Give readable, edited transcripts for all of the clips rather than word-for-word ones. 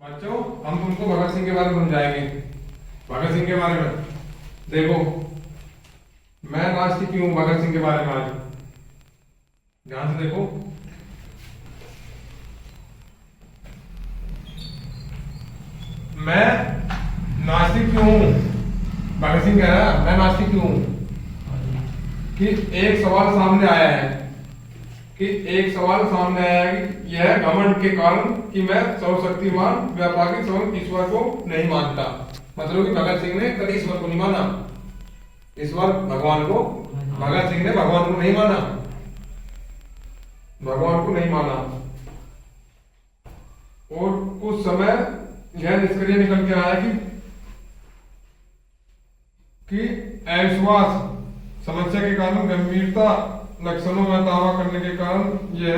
बच्चों, हम तुमको भगत सिंह के बारे में समझाएंगे। भगत सिंह के बारे में देखो, मैं नास्तिक क्यों हूं भगत सिंह के बारे में आज ध्यान से देखो। मैं नास्तिक क्यों हूं? भगत सिंह कह रहा है मैं नास्तिक क्यों हूं कि एक सवाल सामने आया है कि यह घमंड के कारण कि मैं सर्वशक्तिमान व्यापक स्वयं ईश्वर को नहीं मानता। मतलब कि भगत सिंह ने कभी ईश्वर को नहीं माना, ईश्वर भगवान को, भगत सिंह ने भगवान को नहीं माना, भगवान को नहीं माना। और कुछ समय यह निष्कर्ष निकल के आया कि अविश्वास समस्या के कारण गंभीरता लक्षणों में दावा करने के कारण यह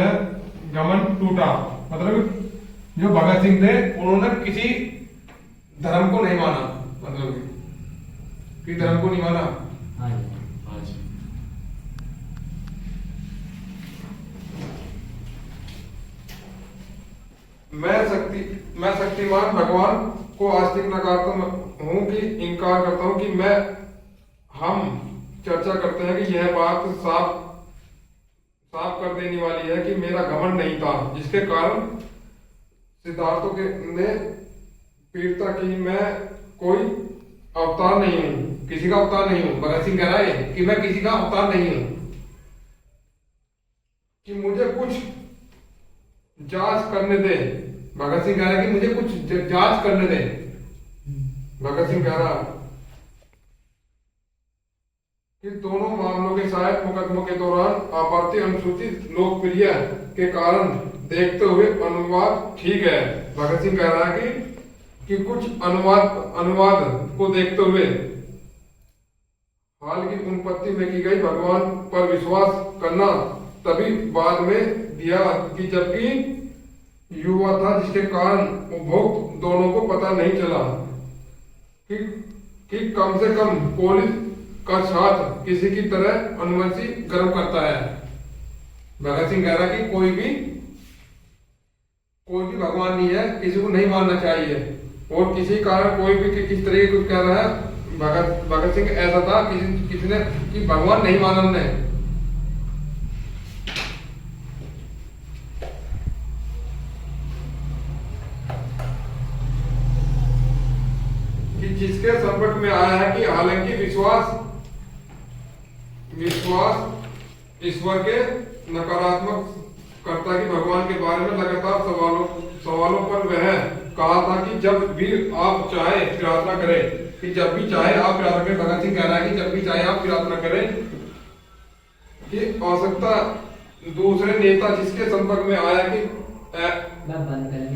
घमंड टूटा। मतलब जो भगत सिंह थे उन्होंने किसी धर्म को नहीं माना, मतलब कि धर्म को नहीं माना। मैं शक्तिमान भगवान को आस्तिक नकारता हूं कि इनकार करता हूं कि हम चर्चा करते हैं कि यह बात साफ कर देने वाली है कि मेरा घमंड नहीं था, जिसके कारण सिद्धार्थों ने पीड़ता कि मैं कोई अवतार नहीं हूं, किसी का अवतार नहीं हूं। भगत सिंह कह रहा है कि मैं किसी का अवतार नहीं हूं, कि मुझे कुछ जांच करने दे। भगत सिंह कह रहा है कि मुझे कुछ जांच करने दे। भगत सिंह कह रहा कि दोनों मामलों के सहायक मुकदमों के दौरान आपत्ति अनुसूचित लोकप्रिय के कारण देखते हुए अनुवाद ठीक है। भगत सिंह कह रहा है कि कुछ अनुवाद को देखते हुए हाल की उत्पत्ति में की गई भगवान पर विश्वास करना तभी बाद में दिया कि जबकि युवा था, जिसके कारण उपभोक्त दोनों को पता नहीं चला कि कम से कम पुलिस का छात्र किसी की तरह अनुवंशी गर्व करता है। भगत सिंह कह रहा कि कोई भी भगवान नहीं है, किसी को नहीं मानना चाहिए। और किसी कारण कोई भी किस तरह की कुछ कह रहा है, भगत सिंह ऐसा था किसी ने कि भगवान नहीं माना हमने। कि जिसके संपर्क में आया है कि हालांकि विश्वास ईश्वर के नकारात्मक करता कि भगवान के बारे में लगातार सवालों पर वह कहा था कि जब भी आप चाहे प्रार्थना करें, कि जब भी चाहे आप प्रार्थना करें। भगत सिंह कह रहा है कि जब भी चाहे आप प्रार्थना करें कि आवश्यकता दूसरे नेता जिसके संपर्क में आया कि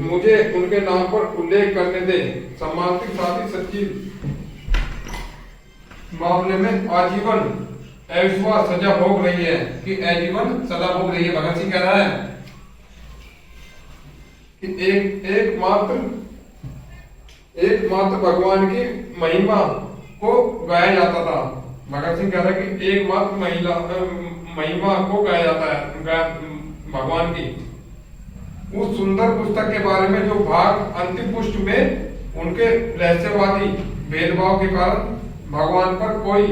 मुझे उनके नाम पर उल्लेख करने दे। सम्मानित साथी सच्ची मामले में आजीवन अविश्वास सजा भोग रही है, कि आजीवन सजा भोग रही है। भगत सिंह कह रहा है कि एकमात्र भगवान की महिमा को गाया जाता था। भगत सिंह कह रहा है कि एकमात्र महिमा को गाया जाता है भगवान की। उस सुंदर पुस्तक के बारे में जो भाग अंतिम पुष्ट में उनके रहस्यवादी भेदभाव के कारण भगवान पर कोई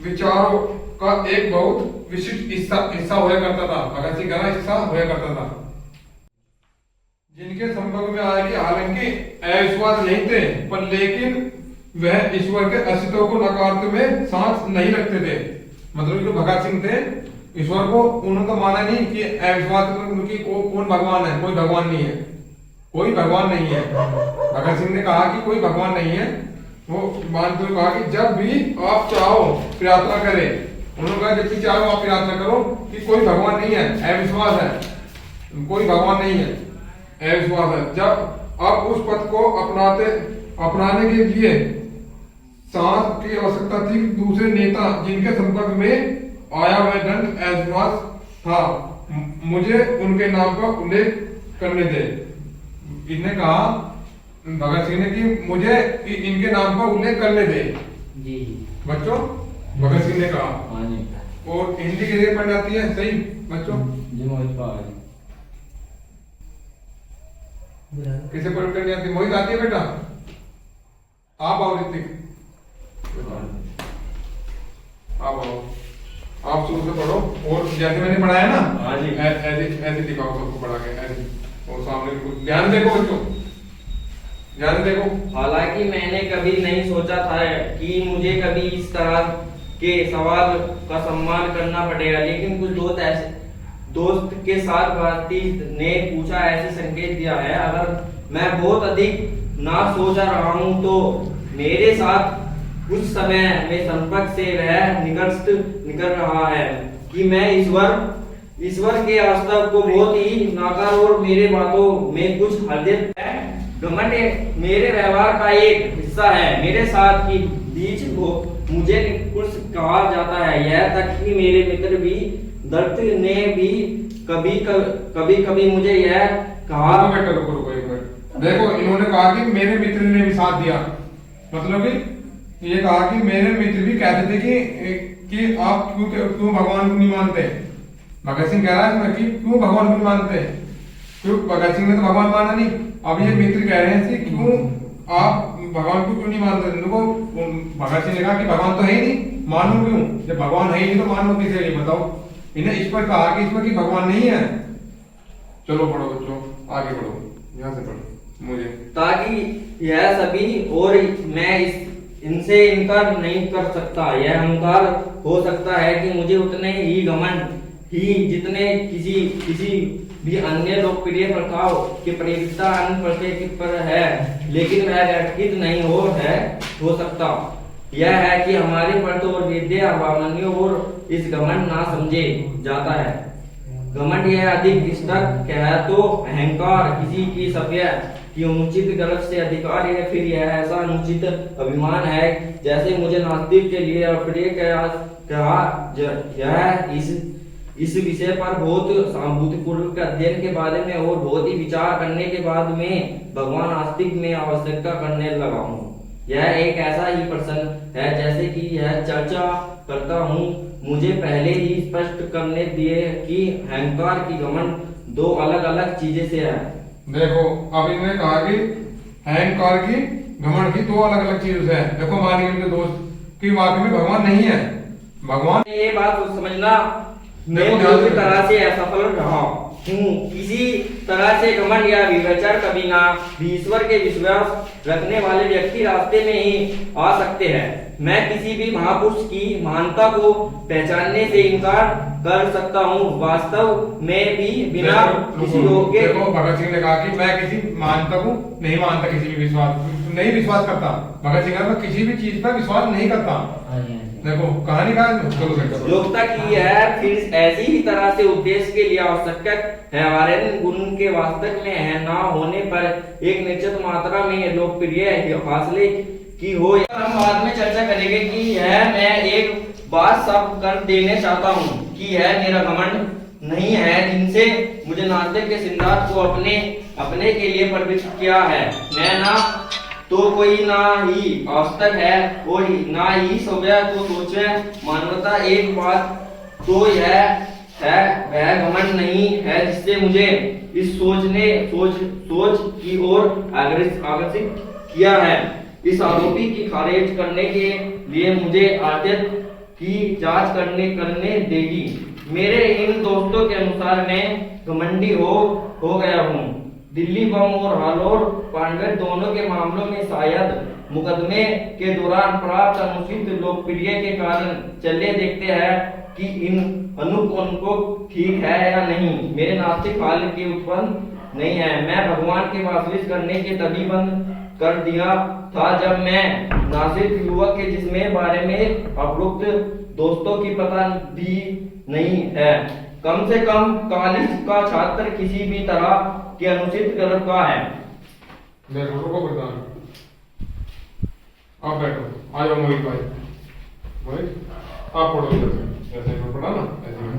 विचारों का एक बहुत विशिष्ट हिस्सा हुआ करता था। भगत सिंह का हिस्सा हुआ करता था, जिनके संपर्क में आया कि हालांकि अविश्वास नहीं थे, पर लेकिन वह ईश्वर के अस्तित्व को नकारते में सांस नहीं रखते थे। मतलब जो भगत सिंह थे, ईश्वर को उन्होंने तो माना नहीं कि अविश्वास उनकी कौन भगवान है, कोई भगवान नहीं है, कोई भगवान नहीं है। भगत सिंह ने कहा कि कोई भगवान नहीं है। वो मानते हुए कहा कि जब भी आप चाहो प्रार्थना करें। उन्होंने कहा जब भी चाहो आप प्रार्थना करो कि कोई भगवान नहीं है, अविश्वास है, कोई भगवान नहीं है, अविश्वास है। जब आप उस पथ को अपनाने के लिए सांस की आवश्यकता थी, दूसरे नेता जिनके संपर्क में आया वह दंड अविश्वास था, मुझे उनके नाम का उल्लेख करने दे। इन्हें कहा भगत सिंह ने कि मुझे इनके नाम का उल्लेख करने दे। जी बच्चों, भगत सिंह ने कहा। और हिंदी के लिए पढ़ जाती है, सही बच्चों? किसे प्रयोग करनी आती है? मोहित आती है बेटा? आप आओ ऋतिक, आप आओ, आप शुरू से पढ़ो और जैसे मैंने पढ़ाया ना हाँ जी, ऐसे ऐसे दिखाओ सबको पढ़ा के ऐसे, और सामने बिल्कुल ध्यान देखो बच्चों, ध्यान देखो। हालांकि मैंने कभी नहीं सोचा था कि मुझे कभी इस तरह के सवाल का सम्मान करना पड़ेगा, लेकिन कुछ दोस्त के साथ बातचीत ने पूछा, ऐसे संकेत दिया है। अगर मैं बहुत अधिक ना सोच रहा हूँ तो मेरे साथ कुछ समय में संपर्क से वह निकल रहा है कि मैं ईश्वर के वास्तव को बहुत ही नाकार और मेरे बातों में कुछ हरदर्द है। घमंड मेरे व्यवहार का एक हिस्सा है। मेरे साथ की बीच मुझे कुछ कहा जाता है, यह तक कि मेरे मित्र भी दत्त ने भी कभी मुझे यह कहा। रुको एक मिनट, देखो इन्होंने कहा कि मेरे मित्र ने भी साथ दिया, मतलब कि ये कहा कि मेरे मित्र भी कहते थे कि आप क्यों भगवान को नहीं मानते। भगत सिंह कह रहा है कि क्यों भगवान को नहीं मानते, क्यों भगत सिंह ने तो भगवान माना नहीं। अब ये मित्र कह रहे हैं कि क्यों आप भगवान को क्यों नहीं मानते। देखो भगत सिंह ने कहा कि भगवान तो है ही नहीं, मानो क्यों, जब भगवान है ही नहीं तो मानो किसे नहीं, बताओ। इन्हें ईश्वर कहा कि ईश्वर की भगवान नहीं है। चलो पढ़ो बच्चों, आगे बढ़ो, यहाँ से पढ़ो मुझे, ताकि यह सभी और मैं इनसे इनकार नहीं कर सकता। यह अहंकार हो सकता है कि मुझे उतने ही घमंड ही जितने किसी भी अन्य लोकप्रिय प्रथाओं के प्रयोक्ता अन्य प्रत्येक पर है, लेकिन वह व्यक्तित नहीं हो सकता। यह है कि हमारे पर्त और विद्या अभावनीय और इस घमंड ना समझे जाता है। घमंड यह अधिक स्टक है तो अहंकार किसी की सभ्य की अनुचित गलत से अधिकार है, फिर यह ऐसा अनुचित अभिमान है जैसे मुझे नास्तिक के लिए अप्रिय कहा। यह इस विषय पर बहुत सहानुभूतिपूर्वक अध्ययन के बारे में और बहुत ही विचार करने के बाद में भगवान आस्तिक में आवश्यकता करने लगा हूँ। यह एक ऐसा ही प्रश्न है जैसे कि यह चर्चा करता हूँ। मुझे पहले ही स्पष्ट करने दिए कि अहंकार की घमंड दो अलग अलग चीजें से है। देखो अब इन्होंने कहा कि अहंकार की घमंड की दो अलग अलग चीजों से है। देखो मान के दोस्त की वाकई में भगवान नहीं है। भगवान ये बात समझना, मैं पूरी तरह से असफल रहा हूँ। किसी तरह से घमंड या विवेचर कभी ना भी ईश्वर के विश्वास रखने वाले व्यक्ति रास्ते में ही आ सकते हैं। मैं किसी भी महापुरुष की महानता को पहचानने से इनकार कर सकता हूँ। वास्तव में भी बिना किसी योग्य। देखो भगत सिंह ने कहा कि मैं किसी महानता को नहीं मानता, किसी भी नहीं विश्वास करता। भगत सिंह मैं किसी भी चीज पर विश्वास नहीं करता। देखो कहानी का योग्यता की है, फिर ऐसी ही तरह से उद्देश्य के लिए आवश्यक है। हमारे गुण के वास्तव में है ना होने पर एक निश्चित मात्रा में लोकप्रिय फासले की हो। हम बाद में चर्चा करेंगे कि यह मैं एक बात सब कर देना चाहता हूँ कि यह मेरा घमंड नहीं है जिनसे मुझे नास्तिक के सिद्धांत को अपने के लिए प्रवृत्त किया है। मैं ना तो कोई ना ही आवश्यक है और ना ही सव्य को सोचे मानवता। एक बात तो यह है वह घमंड नहीं है जिससे मुझे इस सोच की ओर आकर्षित किया है। इस आरोपी की खारिज करने के लिए मुझे आदत की जांच करने देगी। मेरे इन दोस्तों के अनुसार मैं घमंडी हो गया हूँ। दिल्ली बम और हालोर पांडवे दोनों के मामलों में शायद मुकदमे के दौरान प्राप्त अनुचित लोकप्रिय के कारण चले देखते हैं कि इन उनको ठीक है या नहीं। मेरे नास्तिक हाल की उत्पन्न नहीं है। मैं भगवान के वापस करने के तभी बंद कर दिया था जब मैं नास्तिक युवक के जिसमें बारे में उपरोक्त दोस्तों की पता भी नहीं है। कम से कम कॉलेज का छात्र किसी भी तरह के अनुचित गलत का है। देखो रुको प्रधान, आप बैठो, आ जाओ मोहित भाई। मोहित आप पढ़ो इधर से, ऐसे में पढ़ा ना, ऐसे में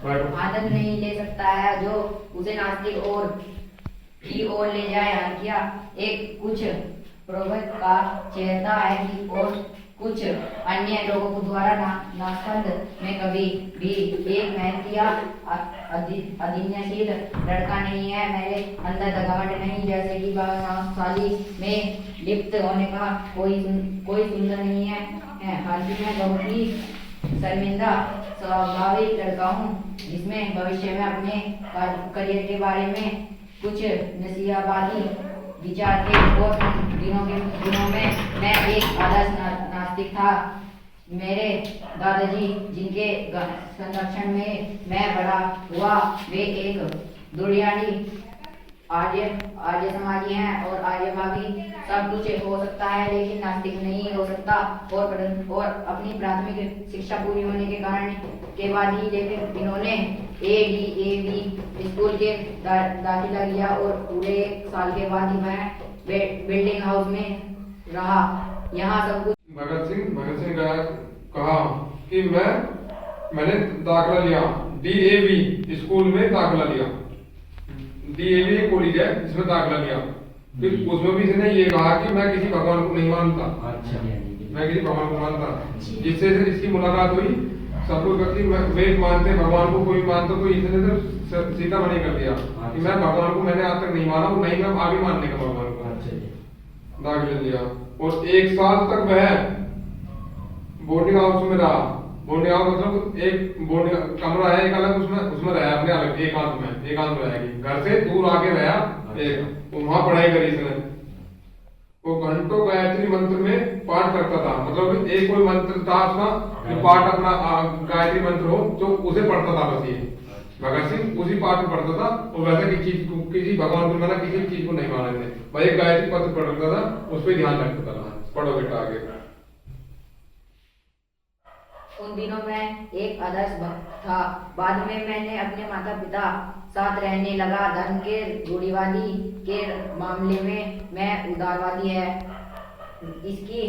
बैठो। आदत नहीं ले सकता है जो उसे नास्तिक की ओर ले जाए। हालांकि एक कुछ प्रवृत्ति का चेहरा है कि और कुछ अन्य लोगों द्वारा नास्तिक में कभी भी एक महत्व अधीनशील लड़का नहीं है, मेरे अंदर घमंड नहीं, जैसे कि बलशाली में लिप्त होने का कोई सुंदर नहीं है। हालांकि मैं बहुत ही शर्मिंदा स्वाभाविक लड़का हूँ, जिसमें भविष्य में अपने करियर के बारे में कुछ नसीहतवादी विचार थे। और दिनों में मैं एक आदर्श नास्तिक था। मेरे दादाजी, जिनके संरक्षण में मैं बड़ा हुआ, वे एक दुर्यानी आर्य समाजी हैं और आर्यवादी सब कुछ हो सकता है, लेकिन नास्तिक नहीं हो सकता। और अपनी प्राथमिक शिक्षा पूरी होने के कारण के बाद ही लेकिन इन्होंने ADAV स्कूल के दाखिला लिया और पूरे 1 साल के बाद ही वह बिल्डिंग हाउस में रहा। यहाँ सब कुछ भगत सिंह कहा कि मैंने दाखिला लिया, DAV स्कूल में दाखिला लिया। DAV एक कॉलेज है, इसमें दाखिला लिया। फिर उसमें भी इसने ये कहा कि मैं किसी भगवान को नहीं मानता। अच्छा, मैं किसी भगवान को मानता। जिससे इसकी मुलाकात हुई, सब लोग व्यक्ति वे मानते भगवान को, कोई मानता, तो इसने तो सीधा मना कर दिया कि मैं भगवान को मैंने आज तक नहीं माना, नहीं मैं आगे मानने का भगवान को। दाखिला लिया और 1 साल तक वह बोर्डिंग हाउस में रहा। बोर्डिंग हाउस मतलब एक बोर्डिंग कमरा है एक अलग, उसमें रहा अपने अलग एकांत में रहेगी, घर से दूर आके रहा एक, वहां पढ़ाई करी इसने। वो घंटों गायत्री मंत्र में पाठ करता था, मतलब एक कोई मंत्र था उसका जो पाठ अपना गायत्री मंत्र हो तो उसे पढ़ता था। बस ये भगत सिंह उसी पाठ में पढ़ता था और वैसे किसी भगवान को माना, किसी चीज को नहीं माना थे, भाई एक गायत्री पत्र पढ़ता था, उस पर ध्यान रखता था। पढ़ो बेटा आगे। उन दिनों में एक आदर्श भक्त था। बाद में मैंने अपने माता पिता साथ रहने लगा। धर्म के रूढ़िवादी के मामले में मैं उदारवादी है। इसकी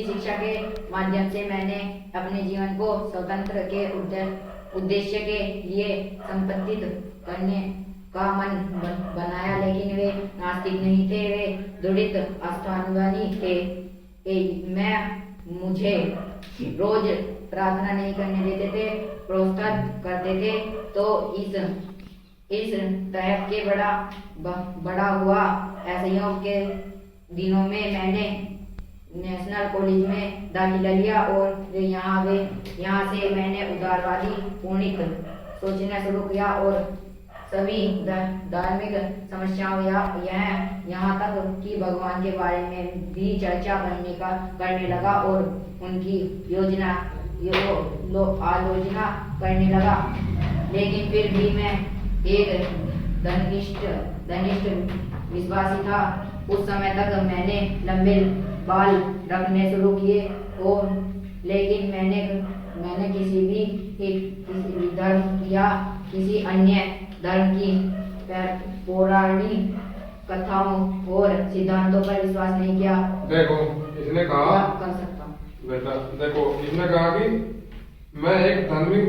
शिक्षा के माध्यम से मैंने अपने जीवन को स्वतंत्र के उद्देश्य के लिए संपत्तित करने का मन बनाया, लेकिन वे नास्तिक नहीं थे, वे दृढ़ आस्थावादी थे। मुझे रोज प्रार्थना नहीं करने देते थे, प्रोत्साहित करते थे। तो इस तरह के बड़ा हुआ। ऐसे के दिनों में मैंने नेशनल कॉलेज में दाखिला लिया और यहाँ से मैंने उदारवादी पूर्णिक सोचना शुरू किया और सभी धार्मिक समस्याओं यहाँ तक कि भगवान के बारे में भी चर्चा करने लगा और उनकी आलोचना करने लगा। लेकिन फिर भी मैं एक धनिष्ठ विश्वासी था। उस समय तक मैंने लंबे बाल रखने शुरू किए और लेकिन मैंने किसी भी धर्म या किसी अन्य धर्म की पौराणिक कथाओं और सिद्धांतों पर विश्वास नहीं किया। देखो इसने कहा कर सकता बेटा, देखो इसने कहा कि मैं एक धार्मिक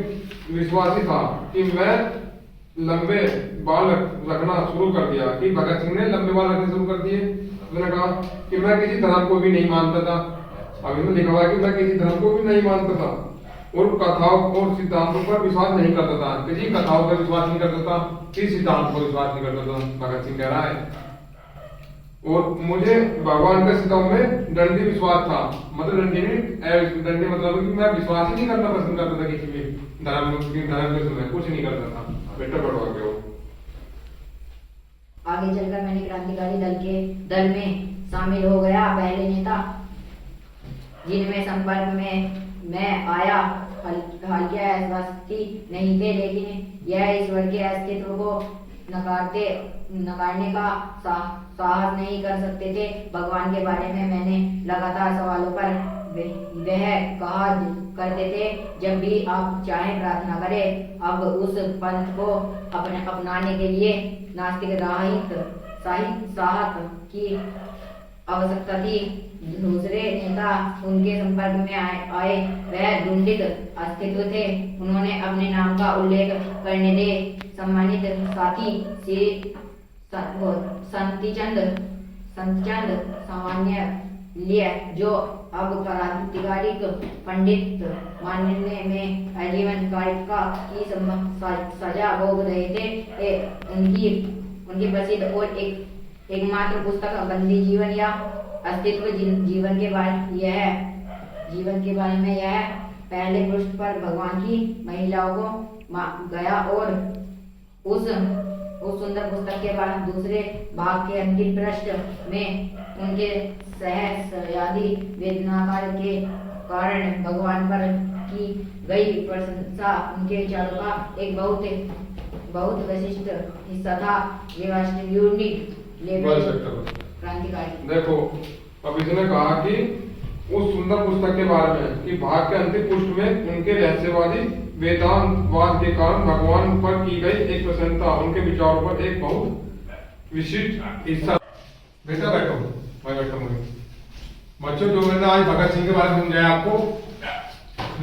विश्वासी था कि मैं लंबे बाल रखना शुरू कर दिया, कि भगत सिंह ने लंबे बाल रखने शुरू कर दिए। उसने कहा कि मैं किसी धर्म को भी नहीं मानता था। अब इसमें लिखा हुआ है कि मैं किसी धर्म को भी नहीं मानता था और कथाओं और सिद्धांतों पर विश्वास नहीं करता था। किसी कथाओं पर विश्वास नहीं करता था, किसी सिद्धांत पर विश्वास नहीं करता था, भगत सिंह कह रहा है। और मुझे भगवान के सिद्धांत में दंडी विश्वास था, मतलब दंडी मतलब कि मैं विश्वास ही नहीं करना पसंद करता था किसी भी धर्म में, कुछ नहीं करता था। बेटा पढ़ो आगे हो। आगे चलकर मैंने क्रांतिकारी दल में शामिल हो गया। पहले नेता जिनमें संपर्क में मैं आया हल्के आश्वस्ति नहीं थे, लेकिन यह ईश्वर के अस्तित्व को नकारने का साहस नहीं कर सकते थे। भगवान के बारे में मैंने लगातार सवालों पर वह कहा करते थे, जब भी आप चाहें प्रार्थना करें। अब उस पंथ को अपनाने के लिए नास्तिक साहस की आवश्यकता थी। दूसरे नेता उनके संपर्क में आए वह दुंडित अस्तित्व थे। उन्होंने अपने नाम का उल्लेख करने दे। सम्मानित साथी श्री संतचंद सामान्य लिए जो अब क्रांतिकारिक पंडित मानने में आजीवन कारावास की सजा भोग रहे थे। उनकी प्रसिद्ध और एकमात्र पुस्तक बंदी जीवन या अस्तित्व जीवन के बारे में यह पहले पृष्ठ पर भगवान की महिलाओं को गया और उस सुंदर पुस्तक के बाद दूसरे भाग के अंतिम पृष्ठ में उनके सहस्रादि वेदनाकार के कारण भगवान पर की गई प्रशंसा उनके विचारों का एक बहुत विशिष्ट हिस्सा था। ये वास्तविक यूनिट लेवल क्रांतिकारी। देखो अब इसने कहा कि उस सुंदर पुस्तक के बारे में कि भाग के अंतिम पृष्ठ में उनके रहस्यवादी वेदांतवाद के कारण भगवान पर की गई एक प्रसन्नता उनके विचारों पर एक बहुत विशिष्ट हिस्सा। बेटा बैठो, मैं बैठूंगा। बच्चों जो मैंने आज भगत सिंह के बारे में समझाया आपको,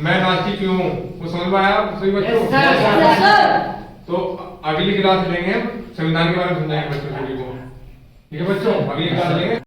मैं नास्तिक क्यों हूँ वो समझ में आया सभी बच्चों? तो अगली क्लास लेंगे संविधान के बारे में समझाएंगे बच्चों सभी को। ठीक है बच्चों, अगली क्लास लेंगे।